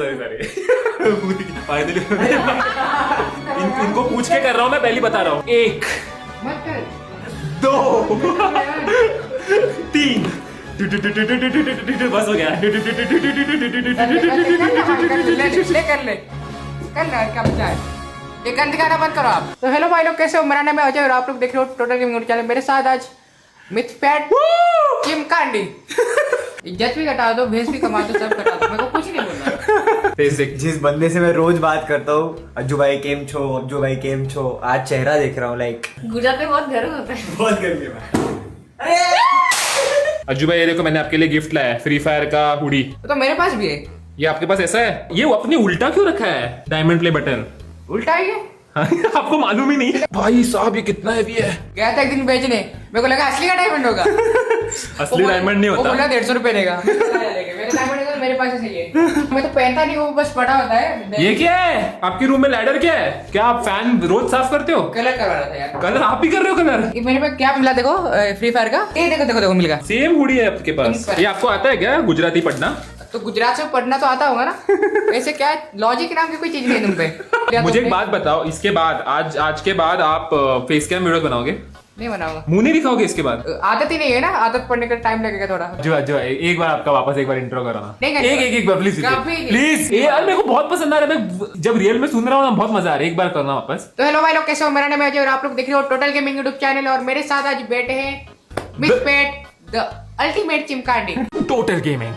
Sorry finally इनको पूछ के कर रहा हूँ मैं, पहले बता रहा हूँ। 1 2 3 बस हो गया। ये गंद गाना बंद करो आप। तो हेलो भाई लोग, कैसे हो? मेरा नाम है अजय और आप लोग देख रहे हो टोटल गेमिंग चैनल। मेरे साथ आज मिथपैट चिमकांडी। इज्जत भी घटा दो, भेस भी कमा दो, सब घटा दो, मेरे को कुछ नहीं बोलना। जिस बंदे से मैं रोज बात करता हूँ, अज्जू भाई केम छो, आज चेहरा देख रहा हूँ। लाइक गुजरात में बहुत गर्म होता है, बहुत गर्मी है। अज्जू भाई, ये देखो मैंने आपके लिए गिफ्ट लाया है, फ्री फायर का हुडी। तो मेरे पास भी है। ये आपके पास ऐसा है? ये वो अपने उल्टा क्यों रखा है डायमंड प्ले बटन? उल्टा ही है। आपको मालूम ही नहीं है? भाई साहब ये कितना हैवी है। गया था एक दिन बेचने, मेरे को लगा असली का डायमंड होगा। असली डायमंड नहीं वो होता। बोला 150 रुपए देगा। मेरे डायमंड है, मेरे पास सही है। मैं तो पहनता नहीं, वो बस पड़ा होता है। ये क्या है आपके रूम में? लैडर क्या है? क्या आप फैन रोज साफ करते हो? कलर करवाना था यार। कलर आप ही कर रहे हो? कलर ये मेरे पास क्या मिला देखो, फ्री फायर का। ये देखो देखो देखो मिल गया। सेम हुडी है आपके पास। ये आपको आता है क्या गुजराती पढ़ना? तो गुजरात से पढ़ना तो आता होगा ना। वैसे क्या लॉजिक नाम की कोई चीज नहीं है तुम पे। मुझे एक बात बताओ, इसके बाद आज के बाद आप फेस कैम वीडियो बनाओगे? नहीं बनाऊंगा। मुंह नहीं दिखाओगे इसके बाद? आदत ही नहीं है ना, आदत पढ़ने का टाइम लगेगा थोड़ा। जो एक बार आपका वापस एक बार इंट्रो कराना। नहीं करेगा। एक बार प्लीज कभी नहीं। प्लीज। यार मेरे को बहुत पसंद आ रहा है, मैं जब रियल में सुन रहा हूँ ना बहुत मजा आ रहा है। एक बार करना वापस। तो हेलो भाई लोग, कैसे हो? मेरा नाम है अजय और आप लोग देख रहे हो टोटल गेमिंग यूट्यूब चैनल। और मेरे साथ आज बैठे हैं मिथपैट द अल्टीमेट चिमकांडी। Total gaming